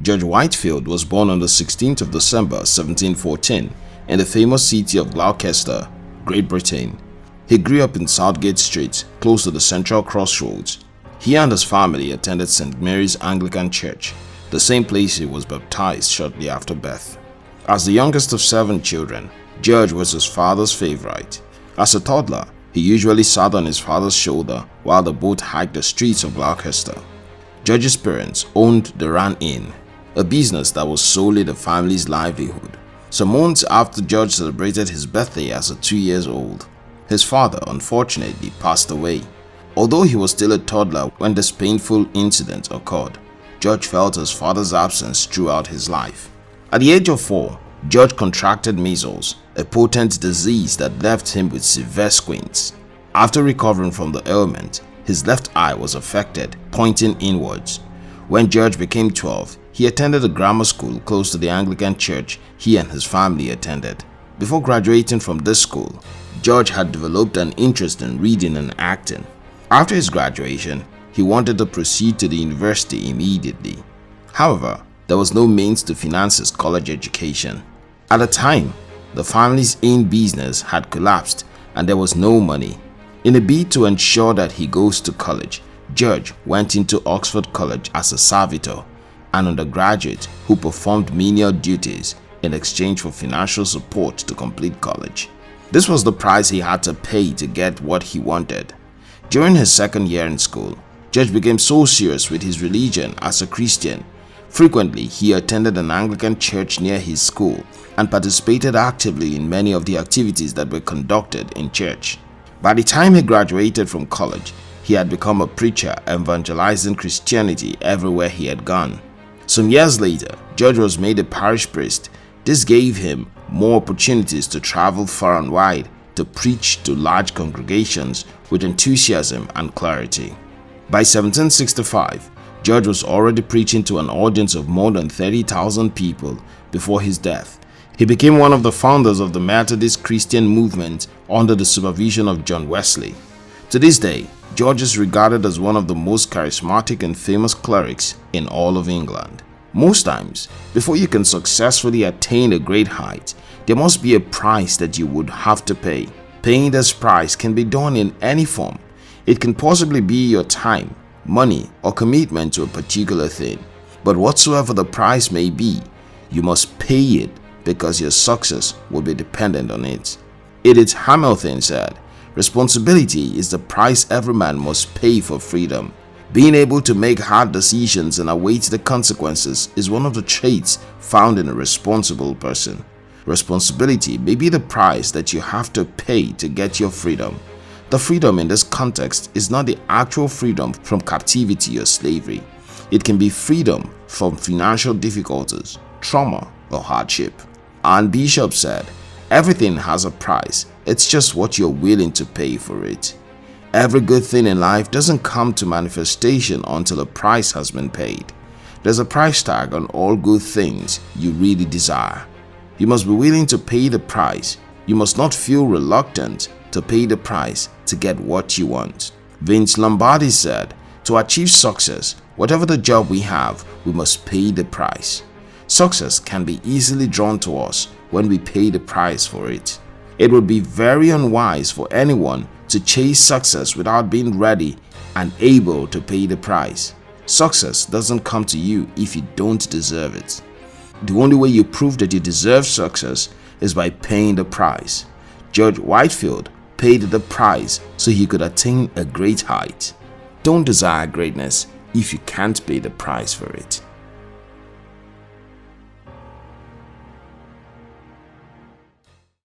Judge Whitefield was born on the 16th of December 1714 in the famous city of Gloucester, Great Britain. He grew up in Southgate Street, close to the central crossroads. He and his family attended St. Mary's Anglican Church, the same place he was baptized shortly after birth. As the youngest of 7 children, Judge was his father's favorite. As a toddler, he usually sat on his father's shoulder while the both hiked the streets of Gloucester. Judge's parents owned the Ran Inn, a business that was solely the family's livelihood. Some months after Judge celebrated his birthday as a 2-year-old, his father unfortunately passed away. Although he was still a toddler when this painful incident occurred, Judge felt his father's absence throughout his life. At the age of 4, Judge contracted measles, a potent disease that left him with severe squints. After recovering from the ailment, his left eye was affected, pointing inwards. When Judge became 12, he attended a grammar school close to the Anglican Church he and his family attended. Before graduating from this school, Judge had developed an interest in reading and acting. After his graduation, he wanted to proceed to the university immediately. However, there was no means to finance his college education. At the time, the family's inn business had collapsed and there was no money. In a bid to ensure that he goes to college, Judge went into Oxford College as a servitor, an undergraduate who performed menial duties in exchange for financial support to complete college. This was the price he had to pay to get what he wanted. During his second year in school, Judge became so serious with his religion as a Christian. Frequently, he attended an Anglican church near his school and participated actively in many of the activities that were conducted in church. By the time he graduated from college, he had become a preacher evangelizing Christianity everywhere he had gone. Some years later, Judge was made a parish priest. This gave him more opportunities to travel far and wide to preach to large congregations with enthusiasm and clarity. By 1765, Judge was already preaching to an audience of more than 30,000 people before his death. He became one of the founders of the Methodist Christian movement under the supervision of John Wesley. To this day, Judge is regarded as one of the most charismatic and famous clerics in all of England. Most times, before you can successfully attain a great height, there must be a price that you would have to pay. Paying this price can be done in any form. It can possibly be your time, money, or commitment to a particular thing. But whatsoever the price may be, you must pay it because your success will be dependent on it. Edith Hamilton said, "Responsibility is the price every man must pay for freedom." Being able to make hard decisions and await the consequences is one of the traits found in a responsible person. Responsibility may be the price that you have to pay to get your freedom. The freedom in this context is not the actual freedom from captivity or slavery. It can be freedom from financial difficulties, trauma, or hardship. And Bishop said, "Everything has a price. It's just what you're willing to pay for it." Every good thing in life doesn't come to manifestation until a price has been paid. There's a price tag on all good things you really desire. You must be willing to pay the price. You must not feel reluctant to pay the price to get what you want. Vince Lombardi said, "To achieve success, whatever the job we have, we must pay the price." Success can be easily drawn to us when we pay the price for it. It would be very unwise for anyone to chase success without being ready and able to pay the price. Success doesn't come to you if you don't deserve it. The only way you prove that you deserve success is by paying the price. Judge Whitefield paid the price so he could attain a great height. Don't desire greatness if you can't pay the price for it.